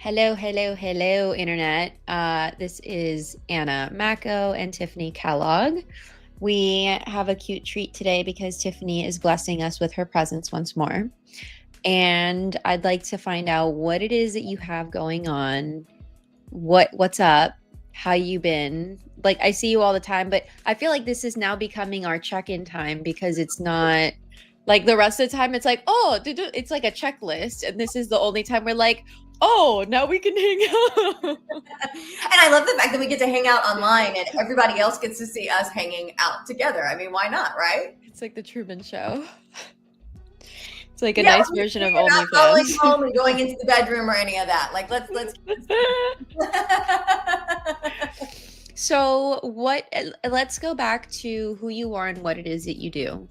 Hello, hello, hello, Internet. This is Anna Mako and Tiffanie Kellog. We have a cute treat today because Tiffanie is blessing us with her presence once more. And I'd like to find out what it is that you have going on. What's up? How you been? Like, I see you all the time, but I feel like this is now becoming our check-in time because it's not like the rest of the time. It's like, oh, it's like a checklist, and this is the only time we're like, oh, now we can hang out. And I love the fact that we get to hang out online and everybody else gets to see us hanging out together. I mean, why not, right? It's like the Truman Show. It's like a Yeah, nice version of we're not following OnlyFans. home and going into the bedroom or any of that. Like, let's. So let's go back to who you are and what it is that you do.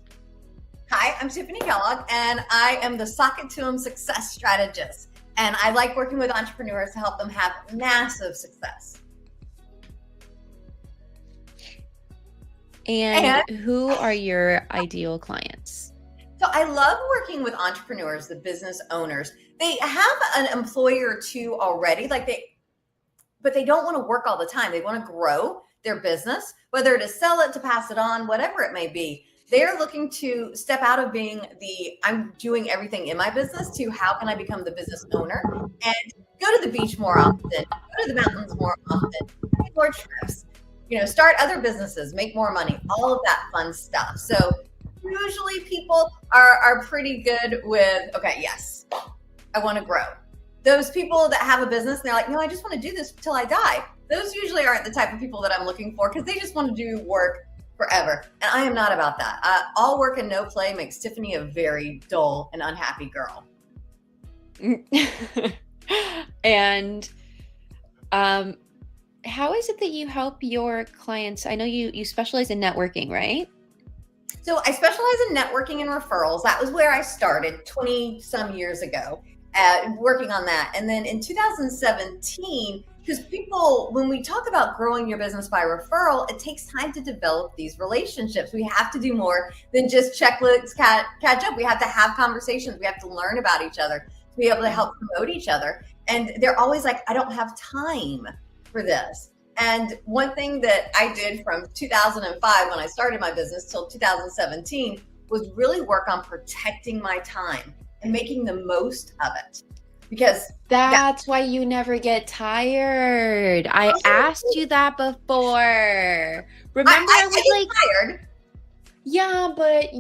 Hi, I'm Tiffanie Kellog, and I am the Socket to 'em success strategist. And I like working with entrepreneurs to help them have massive success. And who are your ideal clients? So I love working with entrepreneurs, the business owners. They have an employer or two already, but they don't want to work all the time. They want to grow their business, whether to sell it, to pass it on, whatever it may be. They're looking to step out of being I'm doing everything in my business to how can I become the business owner and go to the beach more often, go to the mountains more often, take more trips, start other businesses, make more money, all of that fun stuff. So usually people are pretty good with, okay, yes, I want to grow. Those people that have a business and they're like, no, I just want to do this till I die. Those usually aren't the type of people that I'm looking for because they just want to do work forever. And I am not about that. All work and no play makes Tiffanie a very dull and unhappy girl. And how is it that you help your clients? I know you specialize in networking, right? So I specialize in networking and referrals. That was where I started 20 some years ago, working on that. And then in 2017, because people, when we talk about growing your business by referral, it takes time to develop these relationships. We have to do more than just checklists catch up. We have to have conversations. We have to learn about each other to be able to help promote each other. And they're always like, I don't have time for this. And one thing that I did from 2005 when I started my business till 2017 was really work on protecting my time and making the most of it. Because that's why you never get tired. I asked you that before. Remember, I was like, tired. Yeah, but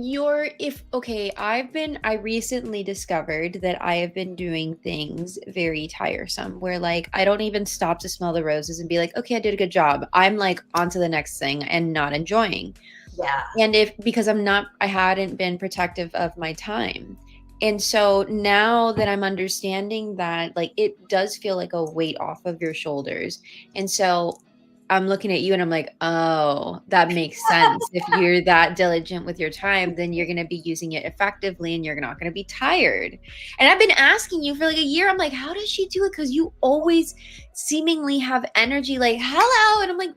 I recently discovered that I have been doing things very tiresome where like I don't even stop to smell the roses and be like, okay, I did a good job. I'm like on to the next thing and not enjoying. Yeah. And because I hadn't been protective of my time. And so now that I'm understanding that, like, it does feel like a weight off of your shoulders. And so I'm looking at you and I'm like, oh, that makes sense. If you're that diligent with your time, then you're going to be using it effectively and you're not going to be tired. And I've been asking you for like a year. I'm like, how does she do it? Because you always seemingly have energy, like, hello. And I'm like,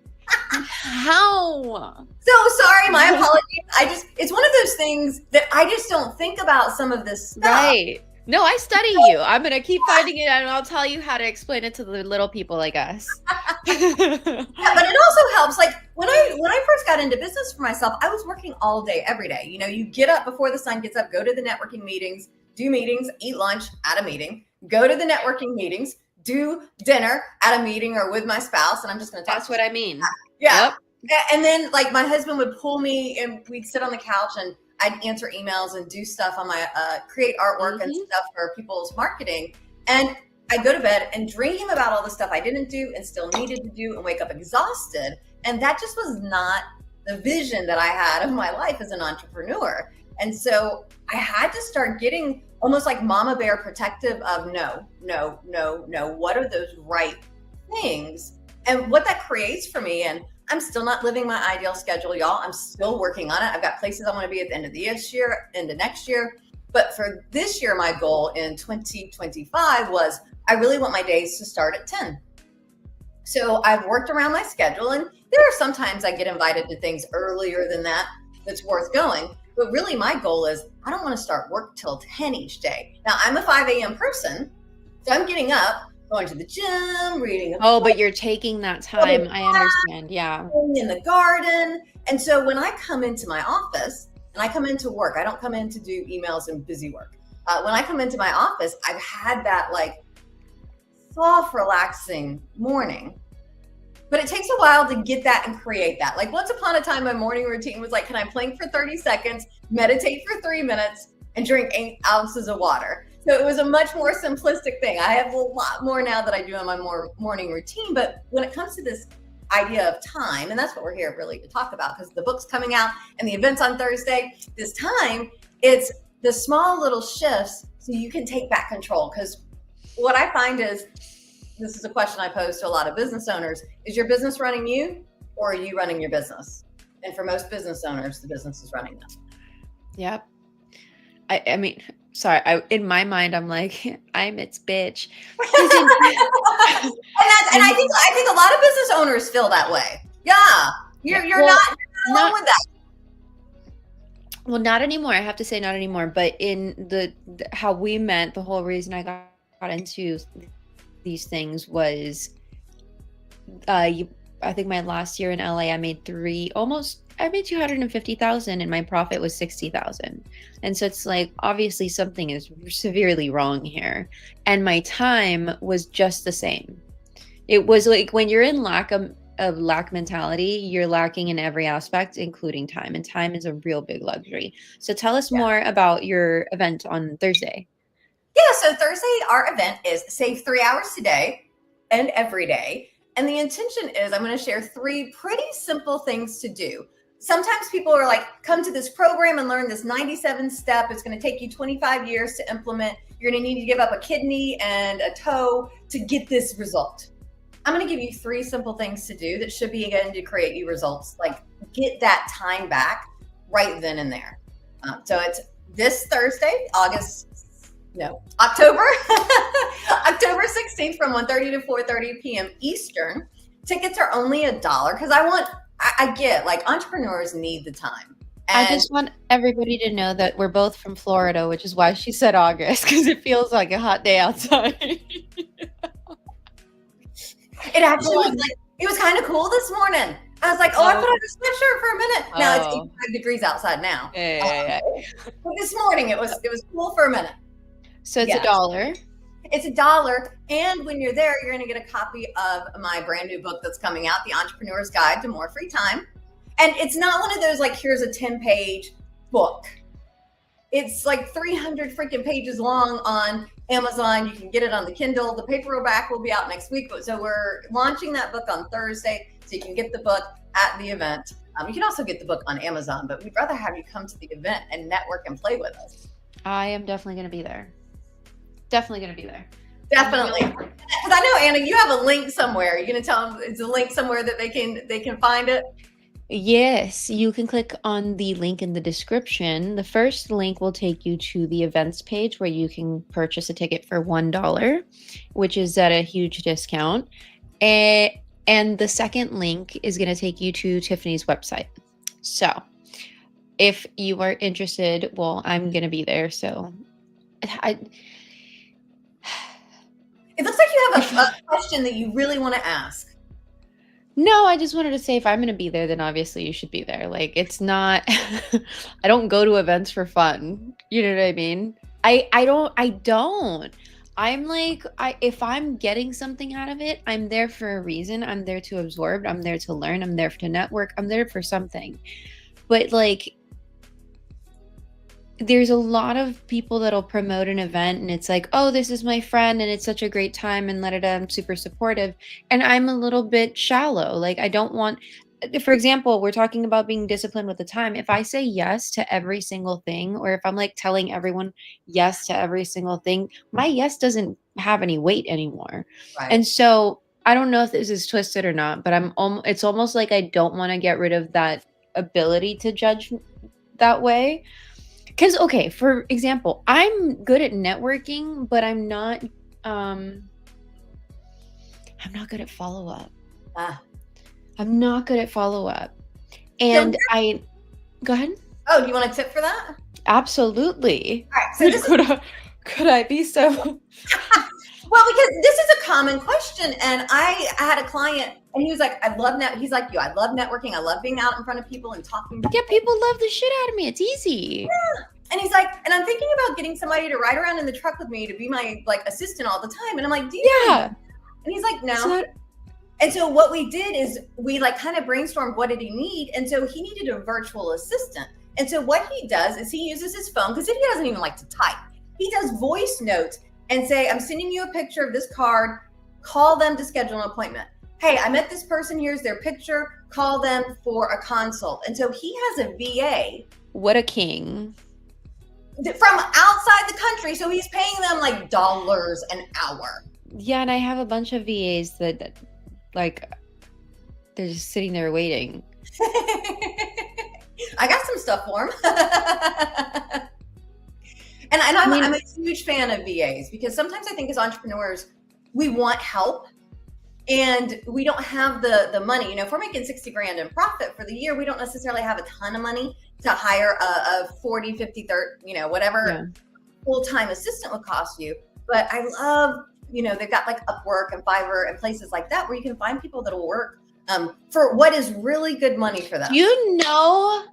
how? So sorry, my apologies. It's one of those things that I just don't think about some of this stuff. Right. No, I study you. I'm going to keep finding it and I'll tell you how to explain it to the little people like us. Yeah, but it also helps. Like when I first got into business for myself, I was working all day, every day. You get up before the sun gets up, go to the networking meetings, do meetings, eat lunch at a meeting, go to the networking meetings, do dinner at a meeting or with my spouse. And I'm just going to talk. That's what I mean. Yeah. Yep. And then like my husband would pull me and we'd sit on the couch and I'd answer emails and do stuff on my, create artwork and stuff for people's marketing. And I'd go to bed and dream about all the stuff I didn't do and still needed to do and wake up exhausted. And that just was not the vision that I had of my life as an entrepreneur. And so I had to start getting almost like mama bear protective of no. What are those right things? And what that creates for me, and I'm still not living my ideal schedule, y'all. I'm still working on it. I've got places I want to be at the end of this year, into next year. But for this year, my goal in 2025 was I really want my days to start at 10. So I've worked around my schedule, and there are sometimes I get invited to things earlier than that that's worth going. But really my goal is I don't want to start work till 10 each day. Now I'm a 5 a.m. person, so I'm getting up going to the gym, reading a Oh, book, but you're taking that time. I understand. Yeah. in the garden. And so when I come into my office and I come into work, I don't come in to do emails and busy work. When I come into my office, I've had that like soft, relaxing morning. But it takes a while to get that and create that. Like once upon a time, my morning routine was like, can I plank for 30 seconds, meditate for 3 minutes, and drink 8 ounces of water? So it was a much more simplistic thing. I have a lot more now that I do in my morning routine. But when it comes to this idea of time, and that's what we're here really to talk about, because the book's coming out and the event's on Thursday, this time, it's the small little shifts so you can take back control. Because what I find is, this is a question I pose to a lot of business owners, is your business running you or are you running your business? And for most business owners, the business is running them. Yep. I mean, sorry, in my mind, I'm like, I'm its bitch. And I think a lot of business owners feel that way. Yeah. You're not alone with that. Well, not anymore. I have to say not anymore. But in the how we met, the whole reason I got into these things was I think my last year in LA I made $250,000 and my profit was 60,000. And so it's like obviously something is severely wrong here. And my time was just the same. It was like when you're in lack mentality, you're lacking in every aspect, including time. And time is a real big luxury. So tell us more about your event on Thursday. Yeah, so Thursday, our event is save 3 hours today and every day. And the intention is I'm going to share 3 pretty simple things to do. Sometimes people are like, come to this program and learn this 97 step. It's going to take you 25 years to implement. You're going to need to give up a kidney and a toe to get this result. I'm going to give you 3 simple things to do that should be again to create you results, like get that time back right then and there. So it's this Thursday, October 16th from 1:30 to 4:30 p.m. Eastern. Tickets are only $1 because I get like entrepreneurs need the time. And I just want everybody to know that we're both from Florida, which is why she said August, because it feels like a hot day outside. It actually was like, it was kind of cool this morning. I was like, I put on a sweatshirt for a minute. Now it's 85 degrees outside now. Yeah. But this morning it was cool for a minute. So it's $1. It's $1. And when you're there, you're going to get a copy of my brand new book that's coming out, The Entrepreneur's Guide to More Free Time. And it's not one of those like, here's a 10-page book. It's like 300 freaking pages long on Amazon. You can get it on the Kindle. The paperback will be out next week. So we're launching that book on Thursday. So you can get the book at the event. You can also get the book on Amazon, but we'd rather have you come to the event and network and play with us. I am definitely going to be there. Definitely going to be there. Definitely. Because I know, Anna, you have a link somewhere. You're going to tell them it's a link somewhere that they can find it? Yes, you can click on the link in the description. The first link will take you to the events page where you can purchase a ticket for $1, which is at a huge discount. And the second link is going to take you to Tiffany's website. So if you are interested, well, I'm going to be there. So it looks like you have a question that you really want to ask. No, I just wanted to say if I'm going to be there, then obviously you should be there. Like it's not, I don't go to events for fun. You know what I mean? I don't. I'm like, if I'm getting something out of it, I'm there for a reason. I'm there to absorb. I'm there to learn. I'm there to network. I'm there for something. But like, there's a lot of people that'll promote an event and it's like, oh, this is my friend and it's such a great time and I'm super supportive. And I'm a little bit shallow. Like I don't want, for example, we're talking about being disciplined with the time. If I say yes to every single thing, or if I'm like telling everyone yes to every single thing, my yes doesn't have any weight anymore. Right. And so I don't know if this is twisted or not, but it's almost like I don't want to get rid of that ability to judge that way. Because, okay, for example, I'm good at networking, but I'm not good at follow-up. I'm not good at follow-up. And go ahead. Oh, do you want a tip for that? Absolutely. All right, so could I be so... Well, because this is a a common question. And I had a client and he was like, he's like you, I love networking. I love being out in front of people and talking. Yeah, people love the shit out of me. It's easy. Yeah. And he's like, and I'm thinking about getting somebody to ride around in the truck with me to be my like assistant all the time. And I'm like, do you? Yeah. And he's like, no. And so what we did is we like kind of brainstormed what did he need. And so he needed a virtual assistant. And so what he does is he uses his phone because he doesn't even like to type. He does voice notes and say, I'm sending you a picture of this card. Call them to schedule an appointment. Hey, I met this person. Here's their picture. Call them for a consult. And so he has a VA. What a king. From outside the country. So he's paying them like dollars an hour. Yeah, and I have a bunch of VAs that like, they're just sitting there waiting. I got some stuff for him. And I'm a huge fan of VAs because sometimes I think as entrepreneurs, we want help and we don't have the money. You know, if we're making 60 grand in profit for the year, we don't necessarily have a ton of money to hire a 40, 50, 30, you know, whatever full-time assistant would cost you. But I love, you know, they've got like Upwork and Fiverr and places like that where you can find people that'll work for what is really good money for them. You know,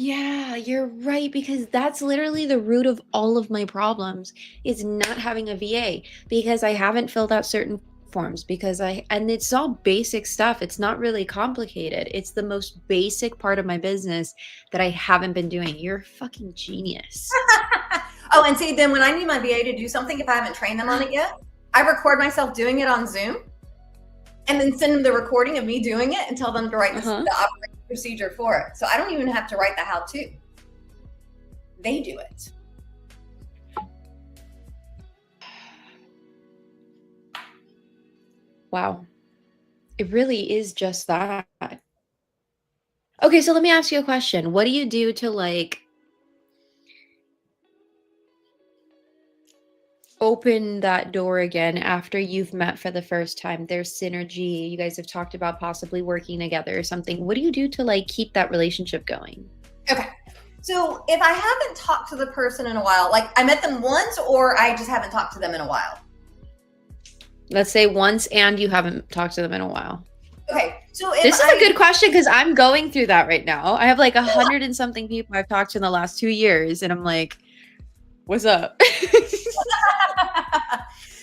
yeah, you're right, because that's literally the root of all of my problems is not having a VA, because I haven't filled out certain forms and it's all basic stuff. It's not really complicated. It's the most basic part of my business that I haven't been doing. You're a fucking genius. Oh, and see, then when I need my VA to do something, if I haven't trained them on it yet, I record myself doing it on Zoom and then send them the recording of me doing it and tell them to write the operating procedure for it. So I don't even have to write the how-to. They do it. Wow. It really is just that. Okay, so let me ask you a question. What do you do to like open that door again after you've met for the first time? There's synergy. You guys have talked about possibly working together or something. What do you do to like keep that relationship going? Okay. So if I haven't talked to the person in a while, like I met them once or I just haven't talked to them in a while. Let's say once and you haven't talked to them in a while. Okay. So this is a good question because I'm going through that right now. I have like 100 and something people I've talked to in the last 2 years. And I'm like, what's up?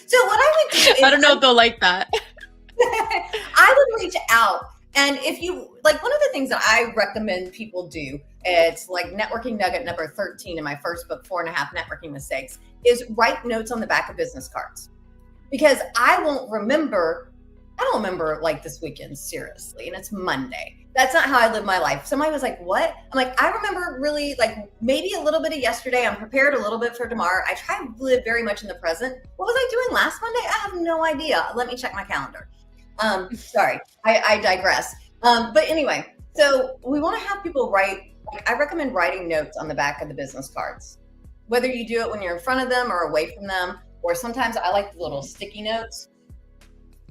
So what I would do is I don't know if they'll like that. I would reach out. And if you like, one of the things that I recommend people do, it's like networking nugget number 13 in my first book, 4.5 Networking Mistakes, is write notes on the back of business cards. Because I don't remember like this weekend, seriously. And it's Monday. That's not how I live my life. Somebody was like, what? I'm like, I remember really like maybe a little bit of yesterday. I'm prepared a little bit for tomorrow. I try to live very much in the present. What was I doing last Monday? I have no idea. Let me check my calendar. Sorry, I digress. But anyway, so we want to have people write, like, I recommend writing notes on the back of the business cards, whether you do it when you're in front of them or away from them. Or sometimes I like the little sticky notes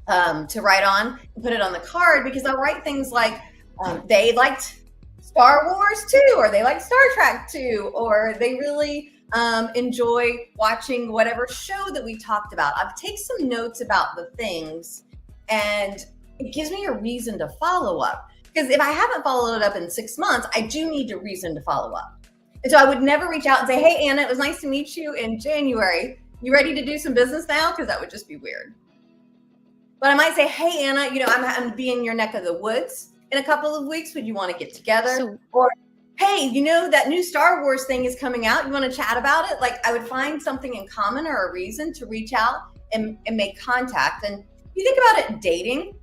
to write on and put it on the card, because I'll write things like they liked Star Wars too, or they like Star Trek too, or they really enjoy watching whatever show that we talked about. I'll take some notes about the things and it gives me a reason to follow up. Because if I haven't followed it up in 6 months, I do need a reason to follow up. And so I would never reach out and say, hey, Anna, it was nice to meet you in January. You ready to do some business now? Because that would just be weird. But I might say, hey, Anna, you know, I'm be in your neck of the woods in a couple of weeks. Would you want to get together? Or, hey, you know, that new Star Wars thing is coming out. You want to chat about it? Like, I would find something in common or a reason to reach out and make contact. And you think about it, dating.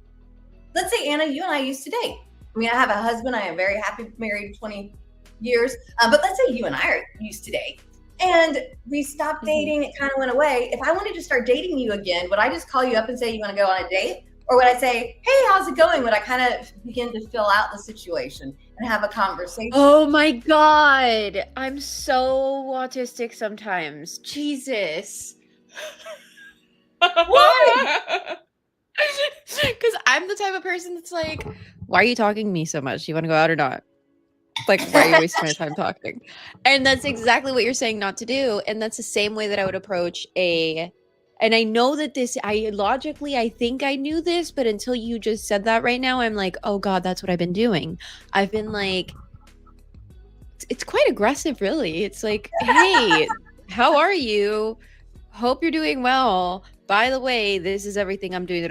Let's say, Anna, you and I used to date. I mean, I have a husband. I am very happy, married 20 years. But let's say you and I used to date. And we stopped dating. It kind of went away. If I wanted to start dating you again, would I just call you up and say, you want to go on a date? Or would I say, hey, how's it going? Would I kind of begin to fill out the situation and have a conversation? Oh my God. I'm so autistic sometimes. Jesus. Why? Because I'm the type of person that's like, why are you talking to me so much? You want to go out or not? Like, why are you wasting my time talking? And that's exactly what you're saying not to do. And that's the same way that I would approach a And I know that I think I knew this, but until you just said that right now, I'm like, oh God, that's what I've been doing. I've been like, it's quite aggressive, really. It's like, hey, how are you? Hope you're doing well. By the way, this is everything I'm doing.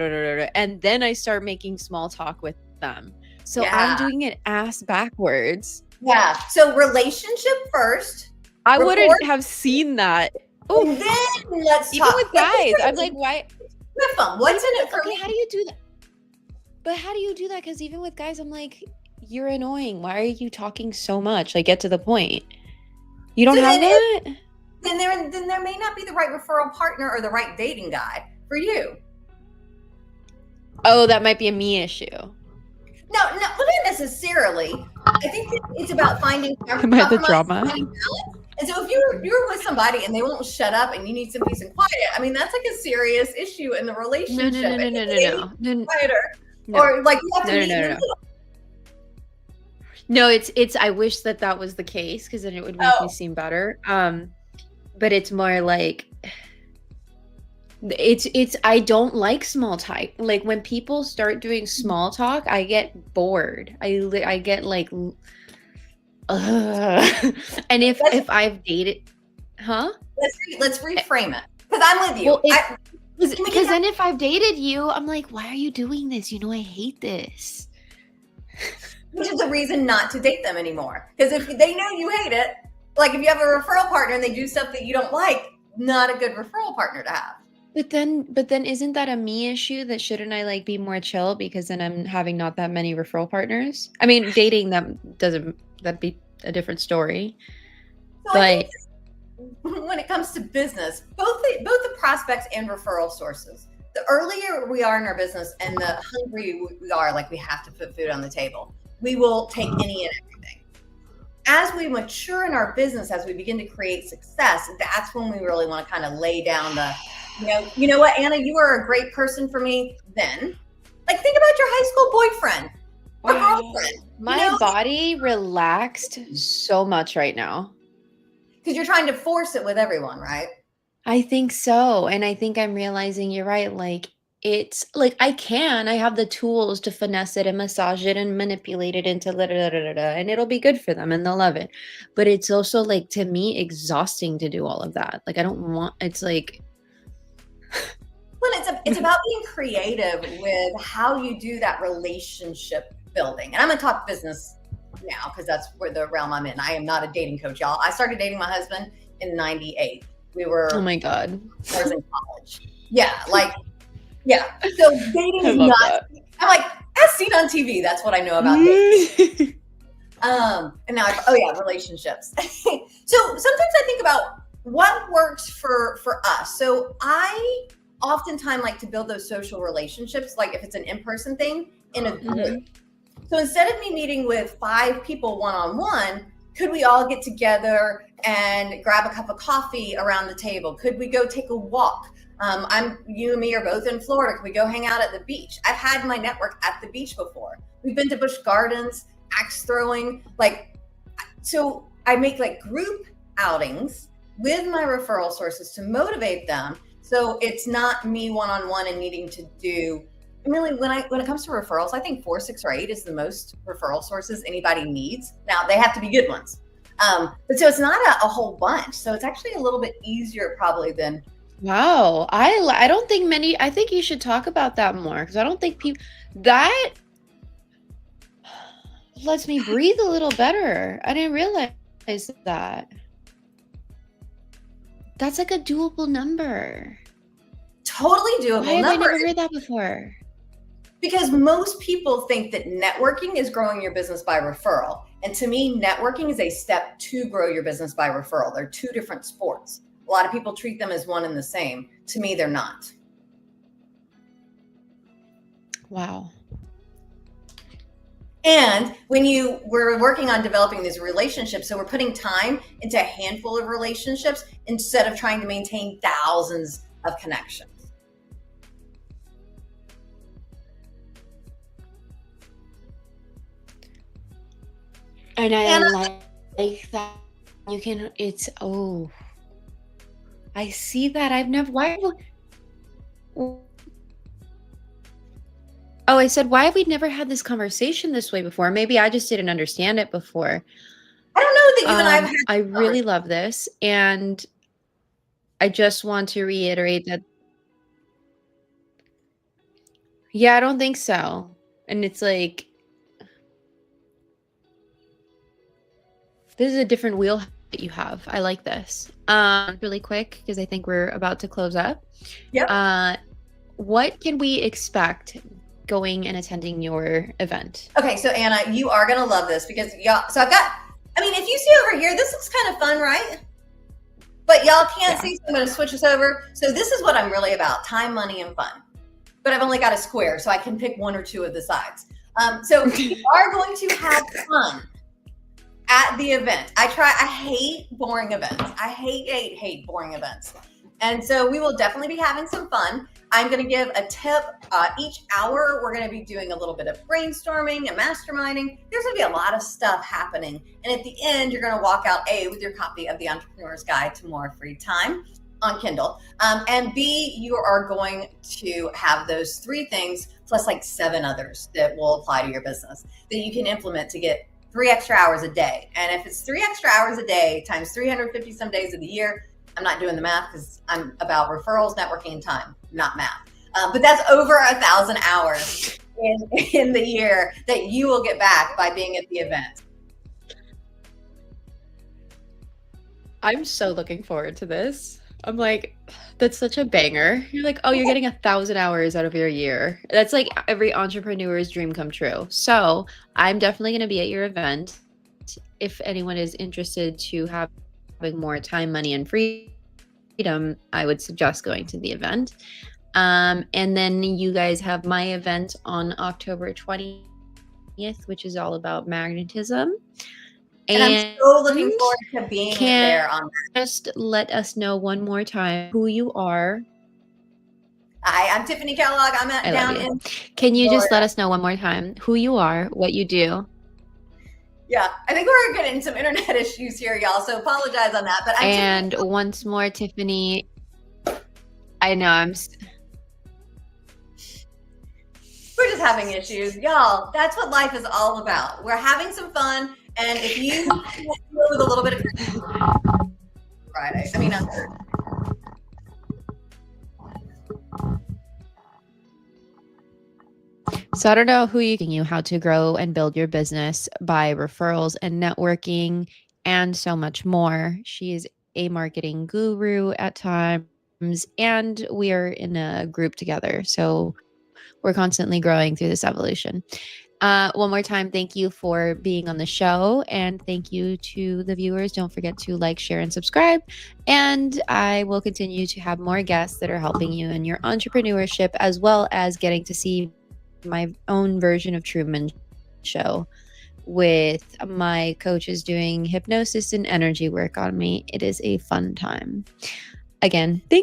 And then I start making small talk with them. So I'm Yeah. doing it ass backwards. Yeah. So relationship first. I Rapport, wouldn't have seen that. Oh, and then let's even talk. with guys, I'm like, why? With them. What's in it for Okay, me? how do you do that? But how do you do that? Because even with guys, I'm like, you're annoying. Why are you talking so much? Like, get to the point. You don't have that? Then there may not be the right referral partner or the right dating guy for you. Oh, that might be a me issue. No, not necessarily. I think it's about finding Am I the drama? balance. And so if you're with somebody and they won't shut up and you need some peace and quiet, I mean, that's like a serious issue in the relationship. No. Quieter. Or like you have to meet in the No. middle. No, it's I wish that was the case, because then it would make me seem better. But it's more like it's I don't like small talk. Like when people start doing small talk, I get bored. I get like and if I've dated, huh? Let's reframe it, because I'm with you. Well, because then if I've dated you, I'm like, why are you doing this? You know, I hate this. Which is the reason not to date them anymore. Because if they know you hate it, like if you have a referral partner and they do stuff that you don't like, not a good referral partner to have. But then isn't that a me issue? That shouldn't I like be more chill, because then I'm having not that many referral partners? I mean, dating them that'd be a different story. So but when it comes to business, both the prospects and referral sources, the earlier we are in our business and the hungry we are, like we have to put food on the table, we will take any and everything. As we mature in our business, as we begin to create success, that's when we really want to kind of lay down the, you know what, Anna, you are a great person for me. Then, like, think about your high school boyfriend or girlfriend. My body relaxed so much right now. Because you're trying to force it with everyone, right? I think so. And I think I'm realizing you're right. Like, it's like I have the tools to finesse it and massage it and manipulate it into and it'll be good for them and they'll love it. But it's also like, to me, exhausting to do all of that. Like, I don't want, it's like, well, it's about being creative with how you do that relationship building. And I'm gonna talk business now, because that's where the realm I'm in. I am not a dating coach, y'all. I started dating my husband in '98. We were, oh my God, I was in college. Yeah, like, yeah. So dating is not that. I'm like, as seen on TV, that's what I know about dating. And now relationships. So sometimes I think about what works for us. So I oftentimes like to build those social relationships, like if it's an in-person thing, in a group. Mm-hmm. So instead of me meeting with 5 people one-on-one, could we all get together and grab a cup of coffee around the table? Could we go take a walk? You and me are both in Florida. Could we go hang out at the beach? I've had my network at the beach before. We've been to Busch Gardens, axe throwing. Like, so I make like group outings with my referral sources to motivate them. So it's not me one-on-one and needing to do. Really, when it comes to referrals, I think 4, 6, or 8 is the most referral sources anybody needs. Now, they have to be good ones. But so it's not a whole bunch. So it's actually a little bit easier probably than. Wow. I don't think I think you should talk about that more, because I don't think people, that lets me breathe a little better. I didn't realize that. That's like a doable number. Totally doable. Why have I never heard that before? Because most people think that networking is growing your business by referral. And to me, networking is a step to grow your business by referral. They're 2 different sports. A lot of people treat them as one and the same. To me, they're not. Wow. And when we're working on developing these relationships, so we're putting time into a handful of relationships instead of trying to maintain thousands of connections. And I like that you can, I see that. I've never, Oh, I said, why have we never had this conversation this way before? Maybe I just didn't understand it before. I don't know that you and I have had I this really love this. And I just want to reiterate that, yeah, I don't think so. And it's like, this is a different wheel that you have. I like this. Really quick, because I think we're about to close up. Yep. What can we expect going and attending your event? Okay, so Anna, you are gonna love this because y'all. So I've got. I mean, if you see over here, this looks kind of fun, right? But y'all can't see, so I'm gonna switch this over. So this is what I'm really about: time, money, and fun. But I've only got a square, so I can pick one or two of the sides. So we are going to have fun at the event. I hate boring events. I hate boring events. And so we will definitely be having some fun. I'm going to give a tip each hour. We're going to be doing a little bit of brainstorming and masterminding. There's going to be a lot of stuff happening. And at the end, you're going to walk out A, with your copy of The Entrepreneur's Guide to More Free Time on Kindle. And B, you are going to have those 3 things plus like 7 others that will apply to your business that you can implement to get 3 extra hours a day. And if it's 3 extra hours a day times 350 some days of the year, I'm not doing the math because I'm about referrals, networking, and time, not math. But that's over 1,000 hours in the year that you will get back by being at the event. I'm so looking forward to this. I'm like, that's such a banger. You're like, oh, you're getting 1,000 hours out of your year. That's like every entrepreneur's dream come true. So I'm definitely going to be at your event. If anyone is interested to having more time, money, and freedom, I would suggest going to the event. And then you guys have my event on October 20th, which is all about magnetism. And I'm so looking forward to being there on that. Just let us know one more time who you are. Hi, I'm Tiffanie Kellog. I'm down in. Can you just let us know one more time who you are, what you do? Yeah, I think we're getting some internet issues here, y'all. So apologize on that. But and once more, Tiffanie. I know we're just having issues, y'all. That's what life is all about. We're having some fun, and if you deal with a little bit of Friday, I mean, on Thursday. So I don't know who you how to grow and build your business by referrals and networking and so much more. She is a marketing guru at times, and we are in a group together. So we're constantly growing through this evolution. One more time, thank you for being on the show, and thank you to the viewers. Don't forget to like, share, and subscribe. And I will continue to have more guests that are helping you in your entrepreneurship, as well as getting to see my own version of Truman Show with my coaches doing hypnosis and energy work on me. It is a fun time. Again, thank